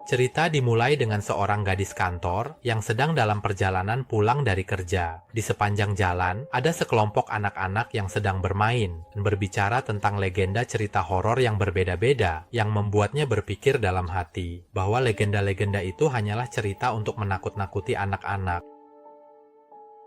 Cerita dimulai dengan seorang gadis kantor yang sedang dalam perjalanan pulang dari kerja. Di sepanjang jalan, ada sekelompok anak-anak yang sedang bermain dan berbicara tentang legenda cerita horor yang berbeda-beda, yang membuatnya berpikir dalam hati bahwa legenda-legenda itu hanyalah cerita untuk menakut-nakuti anak-anak.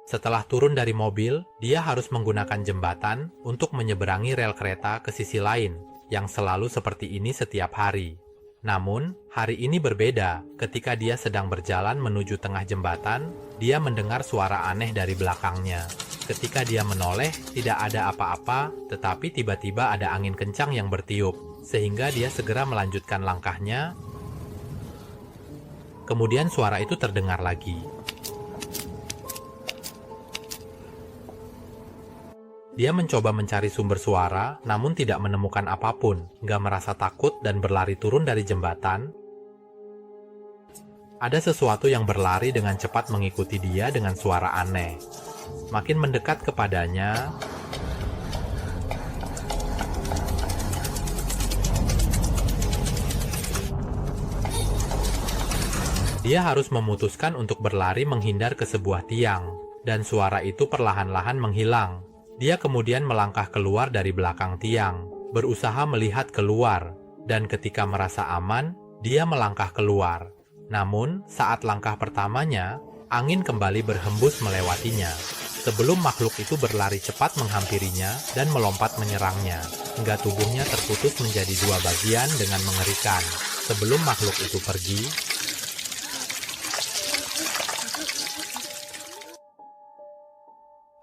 Setelah turun dari mobil, dia harus menggunakan jembatan untuk menyeberangi rel kereta ke sisi lain, yang selalu seperti ini setiap hari. Namun, hari ini berbeda. Ketika dia sedang berjalan menuju tengah jembatan, dia mendengar suara aneh dari belakangnya. Ketika dia menoleh, tidak ada apa-apa, tetapi tiba-tiba ada angin kencang yang bertiup, sehingga dia segera melanjutkan langkahnya. Kemudian suara itu terdengar lagi. Dia mencoba mencari sumber suara, namun tidak menemukan apapun. Nggak merasa takut dan berlari turun dari jembatan. Ada sesuatu yang berlari dengan cepat mengikuti dia dengan suara aneh. Makin mendekat kepadanya, dia harus memutuskan untuk berlari menghindar ke sebuah tiang, dan suara itu perlahan-lahan menghilang. Dia kemudian melangkah keluar dari belakang tiang, berusaha melihat keluar, dan ketika merasa aman, dia melangkah keluar. Namun, saat langkah pertamanya, angin kembali berhembus melewatinya. Sebelum makhluk itu berlari cepat menghampirinya dan melompat menyerangnya, hingga tubuhnya terputus menjadi dua bagian dengan mengerikan. Sebelum makhluk itu pergi,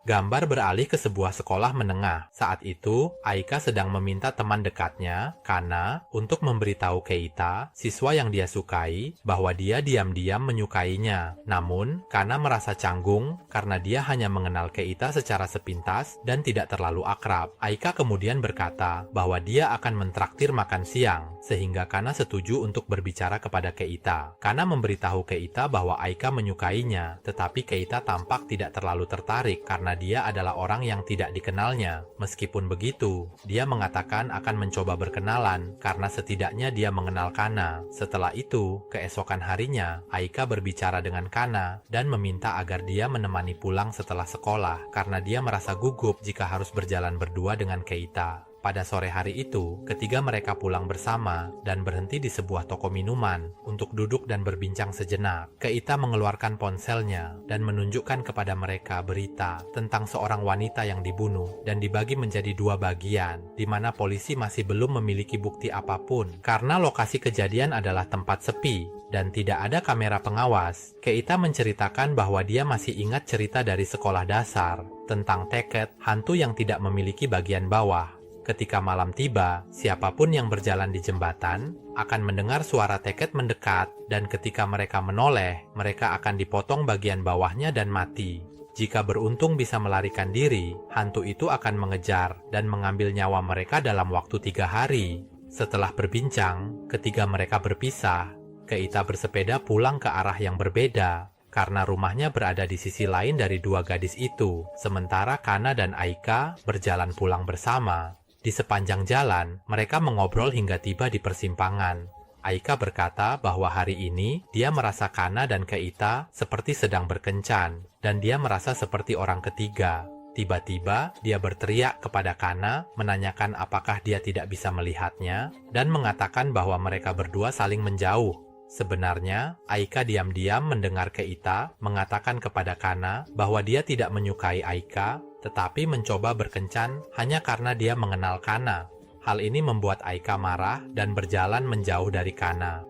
gambar beralih ke sebuah sekolah menengah. Saat itu, Aika sedang meminta teman dekatnya, Kana, untuk memberitahu Keita, siswa yang dia sukai, bahwa dia diam-diam menyukainya. Namun, Kana merasa canggung karena dia hanya mengenal Keita secara sepintas dan tidak terlalu akrab. Aika kemudian berkata bahwa dia akan mentraktir makan siang, sehingga Kana setuju untuk berbicara kepada Keita. Kana memberitahu Keita bahwa Aika menyukainya, tetapi Keita tampak tidak terlalu tertarik karena dia adalah orang yang tidak dikenalnya. Meskipun begitu, dia mengatakan akan mencoba berkenalan karena setidaknya dia mengenal Kana. Setelah itu, keesokan harinya, Aika berbicara dengan Kana dan meminta agar dia menemani pulang setelah sekolah karena dia merasa gugup jika harus berjalan berdua dengan Keita. Pada sore hari itu, ketiga mereka pulang bersama dan berhenti di sebuah toko minuman untuk duduk dan berbincang sejenak. Keita mengeluarkan ponselnya dan menunjukkan kepada mereka berita tentang seorang wanita yang dibunuh dan dibagi menjadi dua bagian, di mana polisi masih belum memiliki bukti apapun karena lokasi kejadian adalah tempat sepi dan tidak ada kamera pengawas. Keita menceritakan bahwa dia masih ingat cerita dari sekolah dasar tentang Teket, hantu yang tidak memiliki bagian bawah. Ketika malam tiba, siapapun yang berjalan di jembatan akan mendengar suara Teket mendekat, dan ketika mereka menoleh, mereka akan dipotong bagian bawahnya dan mati. Jika beruntung bisa melarikan diri, hantu itu akan mengejar dan mengambil nyawa mereka dalam waktu 3 hari. Setelah berbincang, ketiga mereka berpisah. Keita bersepeda pulang ke arah yang berbeda, karena rumahnya berada di sisi lain dari dua gadis itu, sementara Kana dan Aika berjalan pulang bersama. Di sepanjang jalan, mereka mengobrol hingga tiba di persimpangan. Aika berkata bahwa hari ini dia merasa Kana dan Keita seperti sedang berkencan, dan dia merasa seperti orang ketiga. Tiba-tiba, dia berteriak kepada Kana, menanyakan apakah dia tidak bisa melihatnya, dan mengatakan bahwa mereka berdua saling menjauh. Sebenarnya, Aika diam-diam mendengar Keita mengatakan kepada Kana bahwa dia tidak menyukai Aika, tetapi mencoba berkencan hanya karena dia mengenal Kana. Hal ini membuat Aika marah dan berjalan menjauh dari Kana.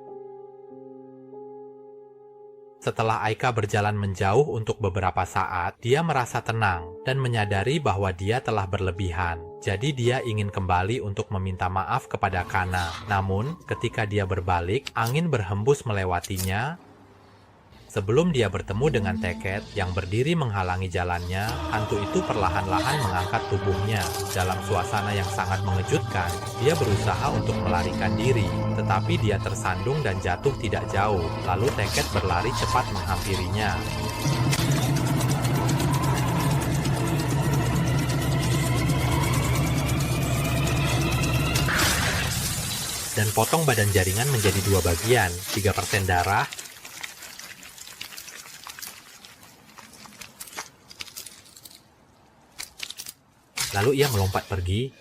Setelah Aika berjalan menjauh untuk beberapa saat, dia merasa tenang dan menyadari bahwa dia telah berlebihan. Jadi dia ingin kembali untuk meminta maaf kepada Kana. Namun, ketika dia berbalik, angin berhembus melewatinya. Sebelum dia bertemu dengan Teket yang berdiri menghalangi jalannya, hantu itu perlahan-lahan mengangkat tubuhnya. Dalam suasana yang sangat mengejutkan, dia berusaha untuk melarikan diri, tetapi dia tersandung dan jatuh tidak jauh. Lalu Teket berlari cepat menghampirinya. Dan dan potong badan jaringan menjadi 2 bagian, 3% darah, lalu ia melompat pergi.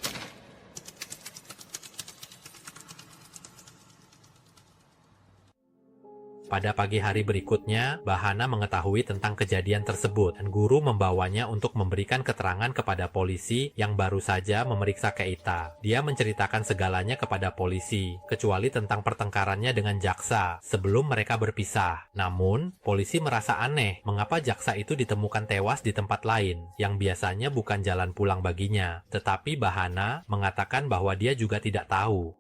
Pada pagi hari berikutnya, Bahana mengetahui tentang kejadian tersebut dan guru membawanya untuk memberikan keterangan kepada polisi yang baru saja memeriksa Keita. Dia menceritakan segalanya kepada polisi, kecuali tentang pertengkarannya dengan jaksa sebelum mereka berpisah. Namun, polisi merasa aneh mengapa jaksa itu ditemukan tewas di tempat lain, yang biasanya bukan jalan pulang baginya. Tetapi Bahana mengatakan bahwa dia juga tidak tahu.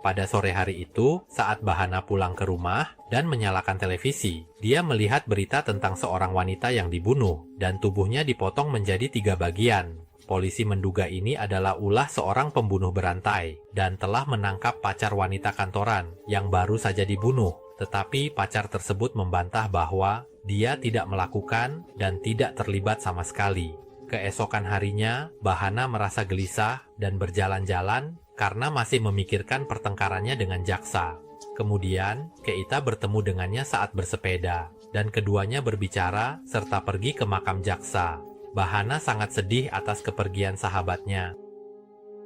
Pada sore hari itu, saat Bahana pulang ke rumah dan menyalakan televisi, dia melihat berita tentang seorang wanita yang dibunuh dan tubuhnya dipotong menjadi 3 bagian. Polisi menduga ini adalah ulah seorang pembunuh berantai dan telah menangkap pacar wanita kantoran yang baru saja dibunuh. Tetapi pacar tersebut membantah bahwa dia tidak melakukan dan tidak terlibat sama sekali. Keesokan harinya, Bahana merasa gelisah dan berjalan-jalan karena masih memikirkan pertengkarannya dengan jaksa. Kemudian, Keita bertemu dengannya saat bersepeda, dan keduanya berbicara serta pergi ke makam jaksa. Bahana sangat sedih atas kepergian sahabatnya.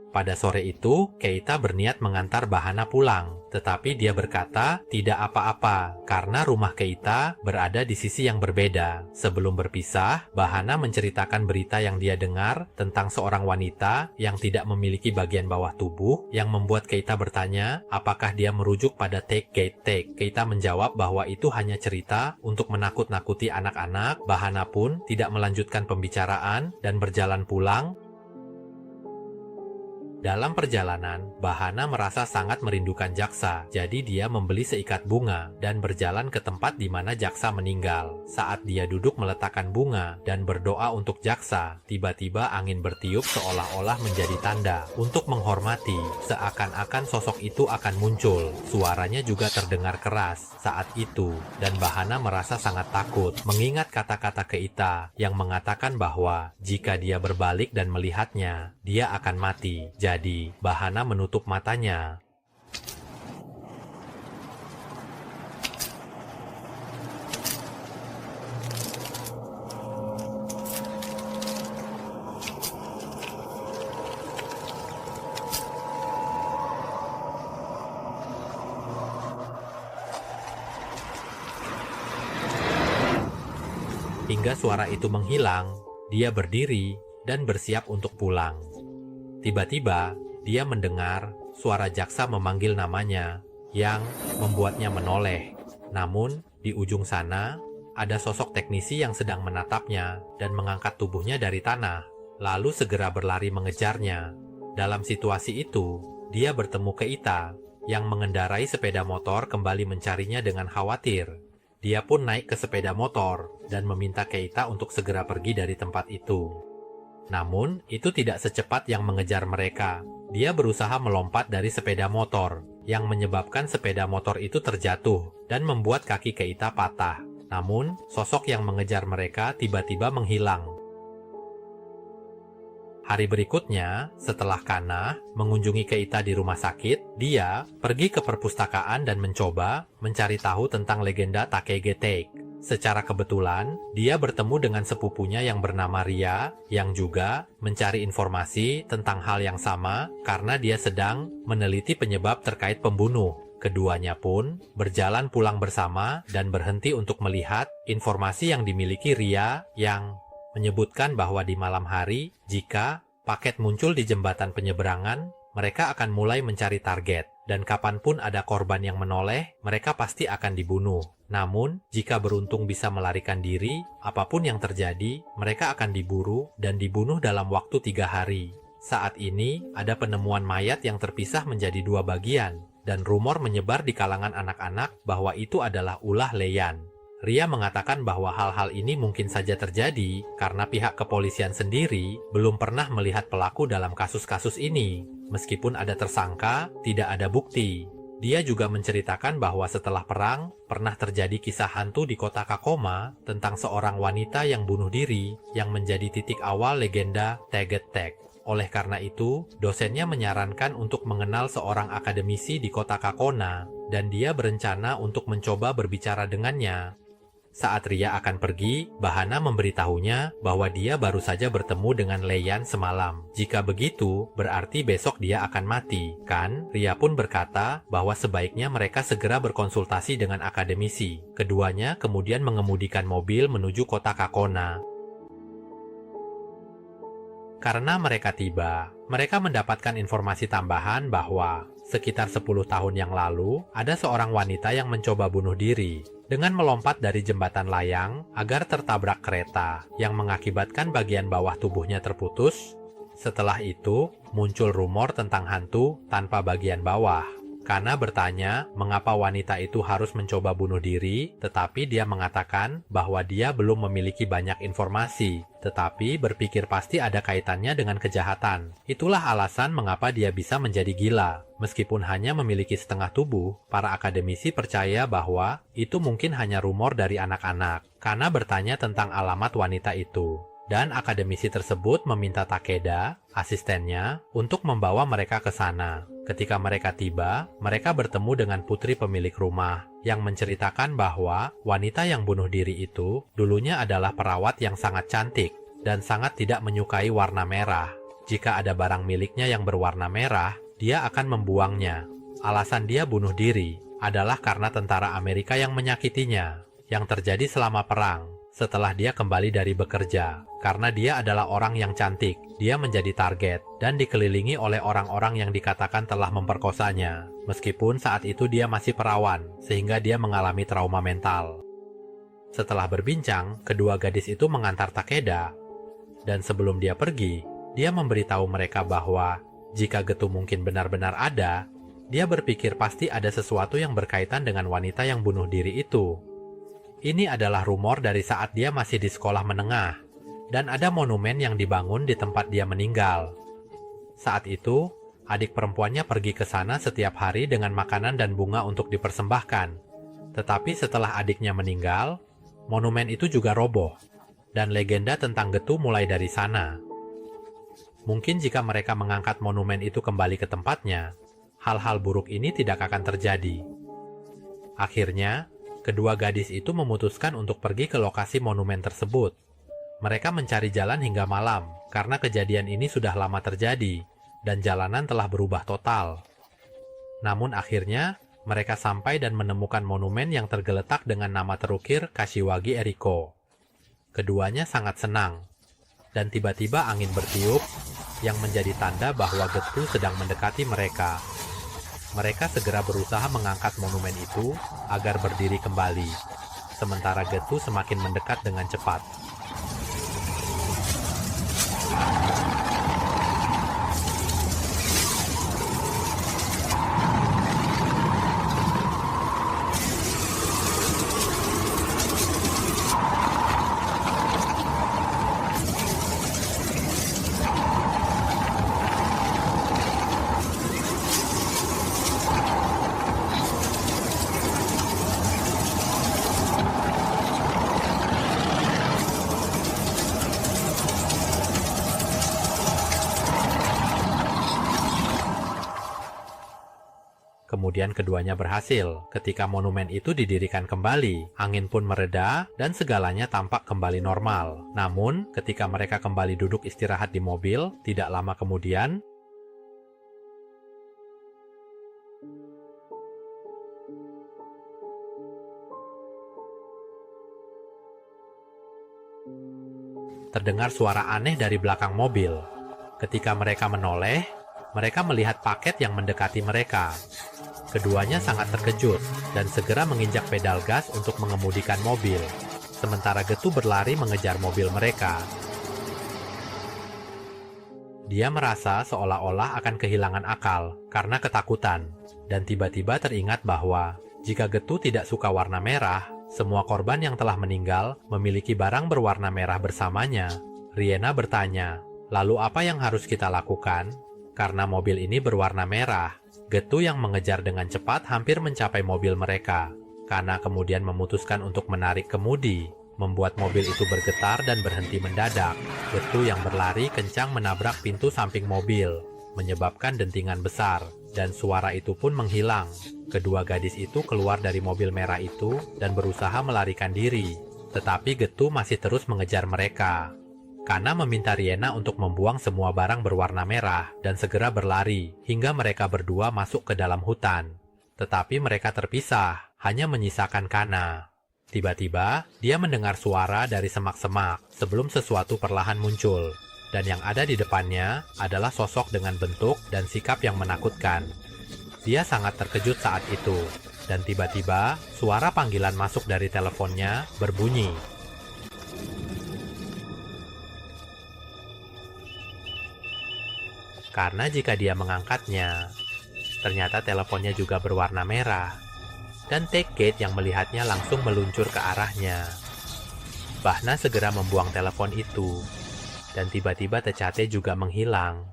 Pada sore itu, Keita berniat mengantar Bahana pulang, tetapi dia berkata tidak apa-apa karena rumah Keita berada di sisi yang berbeda. Sebelum berpisah, Bahana menceritakan berita yang dia dengar tentang seorang wanita yang tidak memiliki bagian bawah tubuh yang membuat Keita bertanya apakah dia merujuk pada Take Gate Take. Keita menjawab bahwa itu hanya cerita untuk menakut-nakuti anak-anak. Bahana pun tidak melanjutkan pembicaraan dan berjalan pulang. Dalam perjalanan, Bahana merasa sangat merindukan jaksa, jadi dia membeli seikat bunga dan berjalan ke tempat di mana jaksa meninggal. Saat dia duduk meletakkan bunga dan berdoa untuk jaksa, tiba-tiba angin bertiup seolah-olah menjadi tanda untuk menghormati. Seakan-akan sosok itu akan muncul. Suaranya juga terdengar keras saat itu, dan Bahana merasa sangat takut mengingat kata-kata Keita yang mengatakan bahwa jika dia berbalik dan melihatnya, dia akan mati. Jadi, Bahana menutup matanya. Hingga suara itu menghilang, dia berdiri dan bersiap untuk pulang. Tiba-tiba, dia mendengar suara jaksa memanggil namanya yang membuatnya menoleh. Namun, di ujung sana, ada sosok teknisi yang sedang menatapnya dan mengangkat tubuhnya dari tanah, lalu segera berlari mengejarnya. Dalam situasi itu, dia bertemu Keita yang mengendarai sepeda motor kembali mencarinya dengan khawatir. Dia pun naik ke sepeda motor dan meminta Keita untuk segera pergi dari tempat itu. Namun, itu tidak secepat yang mengejar mereka. Dia berusaha melompat dari sepeda motor, yang menyebabkan sepeda motor itu terjatuh dan membuat kaki Keita patah. Namun, sosok yang mengejar mereka tiba-tiba menghilang. Hari berikutnya, setelah Kana mengunjungi Keita di rumah sakit, dia pergi ke perpustakaan dan mencoba mencari tahu tentang legenda Takege Take. Secara kebetulan, dia bertemu dengan sepupunya yang bernama Ria, yang juga mencari informasi tentang hal yang sama karena dia sedang meneliti penyebab terkait pembunuh. Keduanya pun berjalan pulang bersama dan berhenti untuk melihat informasi yang dimiliki Ria yang menyebutkan bahwa di malam hari, jika paket muncul di jembatan penyeberangan, mereka akan mulai mencari target. Dan kapanpun ada korban yang menoleh, mereka pasti akan dibunuh. Namun, jika beruntung bisa melarikan diri, apapun yang terjadi, mereka akan diburu dan dibunuh dalam waktu 3 hari. Saat ini, ada penemuan mayat yang terpisah menjadi 2 bagian, dan rumor menyebar di kalangan anak-anak bahwa itu adalah ulah Leian. Ria mengatakan bahwa hal-hal ini mungkin saja terjadi karena pihak kepolisian sendiri belum pernah melihat pelaku dalam kasus-kasus ini. Meskipun ada tersangka, tidak ada bukti. Dia juga menceritakan bahwa setelah perang, pernah terjadi kisah hantu di kota Kakoma tentang seorang wanita yang bunuh diri yang menjadi titik awal legenda Taget Tek. Oleh karena itu, dosennya menyarankan untuk mengenal seorang akademisi di kota Kakona, dan dia berencana untuk mencoba berbicara dengannya. Saat Ria akan pergi, Bahana memberitahunya bahwa dia baru saja bertemu dengan Leian semalam. Jika begitu, berarti besok dia akan mati, kan? Ria pun berkata bahwa sebaiknya mereka segera berkonsultasi dengan akademisi. Keduanya kemudian mengemudikan mobil menuju kota Kakona. Karena mereka tiba, mereka mendapatkan informasi tambahan bahwa sekitar 10 tahun yang lalu, ada seorang wanita yang mencoba bunuh diri dengan melompat dari jembatan layang agar tertabrak kereta yang mengakibatkan bagian bawah tubuhnya terputus. Setelah itu, muncul rumor tentang hantu tanpa bagian bawah. Kana bertanya mengapa wanita itu harus mencoba bunuh diri, tetapi dia mengatakan bahwa dia belum memiliki banyak informasi, tetapi berpikir pasti ada kaitannya dengan kejahatan. Itulah alasan mengapa dia bisa menjadi gila. Meskipun hanya memiliki setengah tubuh, para akademisi percaya bahwa itu mungkin hanya rumor dari anak-anak. Kana bertanya tentang alamat wanita itu. Dan akademisi tersebut meminta Takeda, asistennya, untuk membawa mereka ke sana. Ketika mereka tiba, mereka bertemu dengan putri pemilik rumah yang menceritakan bahwa wanita yang bunuh diri itu dulunya adalah perawat yang sangat cantik dan sangat tidak menyukai warna merah. Jika ada barang miliknya yang berwarna merah, dia akan membuangnya. Alasan dia bunuh diri adalah karena tentara Amerika yang menyakitinya, yang terjadi selama perang. Setelah dia kembali dari bekerja, karena dia adalah orang yang cantik, dia menjadi target dan dikelilingi oleh orang-orang yang dikatakan telah memperkosanya. Meskipun saat itu dia masih perawan, sehingga dia mengalami trauma mental. Setelah berbincang, kedua gadis itu mengantar Takeda, dan sebelum dia pergi, dia memberitahu mereka bahwa jika Getu mungkin benar-benar ada, dia berpikir pasti ada sesuatu yang berkaitan dengan wanita yang bunuh diri itu. Ini adalah rumor dari saat dia masih di sekolah menengah, dan ada monumen yang dibangun di tempat dia meninggal. Saat itu, adik perempuannya pergi ke sana setiap hari dengan makanan dan bunga untuk dipersembahkan. Tetapi setelah adiknya meninggal, monumen itu juga roboh, dan legenda tentang Getu mulai dari sana. Mungkin jika mereka mengangkat monumen itu kembali ke tempatnya, hal-hal buruk ini tidak akan terjadi. Akhirnya, kedua gadis itu memutuskan untuk pergi ke lokasi monumen tersebut. Mereka mencari jalan hingga malam, karena kejadian ini sudah lama terjadi, dan jalanan telah berubah total. Namun akhirnya, mereka sampai dan menemukan monumen yang tergeletak dengan nama terukir Kashiwagi Eriko. Keduanya sangat senang, dan tiba-tiba angin bertiup, yang menjadi tanda bahwa Getu sedang mendekati mereka. Mereka segera berusaha mengangkat monumen itu agar berdiri kembali, sementara Getu semakin mendekat dengan cepat. Kemudian keduanya berhasil. Ketika monumen itu didirikan kembali, angin pun mereda dan segalanya tampak kembali normal. Namun, ketika mereka kembali duduk istirahat di mobil, tidak lama kemudian, terdengar suara aneh dari belakang mobil. Ketika mereka menoleh, mereka melihat paket yang mendekati mereka. Keduanya sangat terkejut dan segera menginjak pedal gas untuk mengemudikan mobil, sementara Getu berlari mengejar mobil mereka. Dia merasa seolah-olah akan kehilangan akal karena ketakutan, dan tiba-tiba teringat bahwa jika Getu tidak suka warna merah, semua korban yang telah meninggal memiliki barang berwarna merah bersamanya. Riena bertanya, "Lalu apa yang harus kita lakukan?" Karena mobil ini berwarna merah, Getu yang mengejar dengan cepat hampir mencapai mobil mereka. Kana kemudian memutuskan untuk menarik kemudi, membuat mobil itu bergetar dan berhenti mendadak. Getu yang berlari kencang menabrak pintu samping mobil, menyebabkan dentingan besar, dan suara itu pun menghilang. Kedua gadis itu keluar dari mobil merah itu dan berusaha melarikan diri, tetapi Getu masih terus mengejar mereka. Kana meminta Riena untuk membuang semua barang berwarna merah dan segera berlari hingga mereka berdua masuk ke dalam hutan. Tetapi mereka terpisah, hanya menyisakan Kana. Tiba-tiba, dia mendengar suara dari semak-semak sebelum sesuatu perlahan muncul. Dan yang ada di depannya adalah sosok dengan bentuk dan sikap yang menakutkan. Dia sangat terkejut saat itu, dan tiba-tiba suara panggilan masuk dari teleponnya berbunyi. Karena jika dia mengangkatnya, ternyata teleponnya juga berwarna merah. Dan Take yang melihatnya langsung meluncur ke arahnya. Bahna segera membuang telepon itu, dan tiba-tiba Tecate juga menghilang.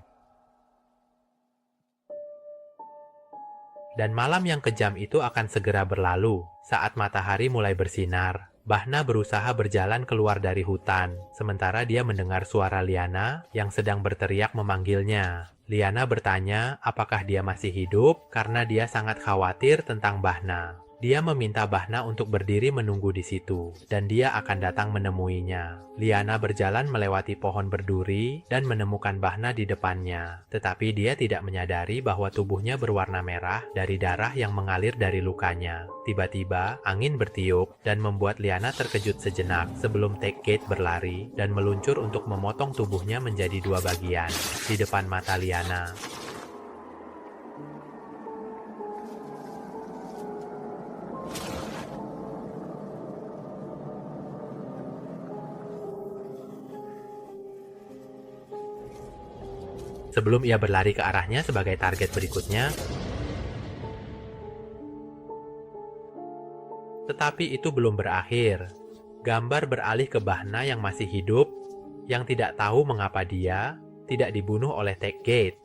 Dan malam yang kejam itu akan segera berlalu. Saat matahari mulai bersinar, Bahna berusaha berjalan keluar dari hutan, sementara dia mendengar suara Liana yang sedang berteriak memanggilnya. Liana bertanya apakah dia masih hidup karena dia sangat khawatir tentang Bahna. Dia meminta Bahna untuk berdiri menunggu di situ, dan dia akan datang menemuinya. Liana berjalan melewati pohon berduri dan menemukan Bahna di depannya, tetapi dia tidak menyadari bahwa tubuhnya berwarna merah dari darah yang mengalir dari lukanya. Tiba-tiba, angin bertiup dan membuat Liana terkejut sejenak sebelum Take berlari dan meluncur untuk memotong tubuhnya menjadi dua bagian di depan mata Liana. Sebelum ia berlari ke arahnya sebagai target berikutnya. Tetapi itu belum berakhir. Gambar beralih ke Bahna yang masih hidup, yang tidak tahu mengapa dia tidak dibunuh oleh Take.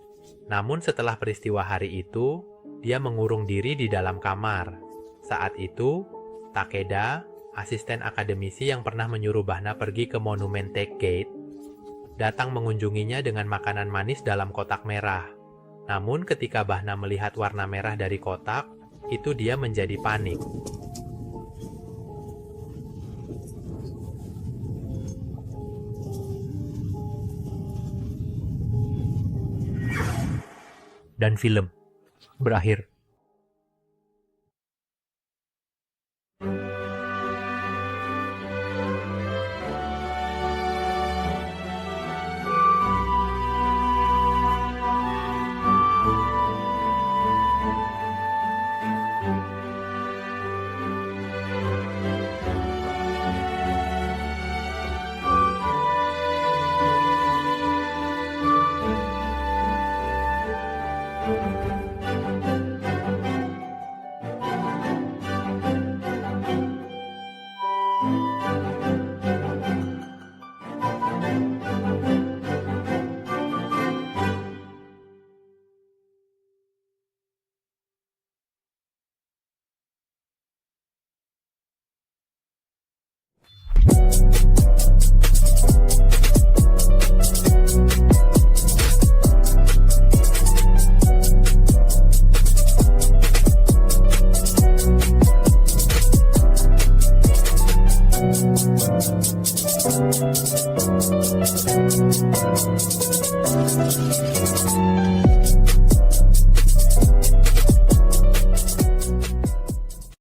Namun setelah peristiwa hari itu, dia mengurung diri di dalam kamar. Saat itu, Takeda, asisten akademisi yang pernah menyuruh Bahna pergi ke monumen Take, datang mengunjunginya dengan makanan manis dalam kotak merah. Namun ketika Bahna melihat warna merah dari kotak, itu dia menjadi panik. Dan film berakhir.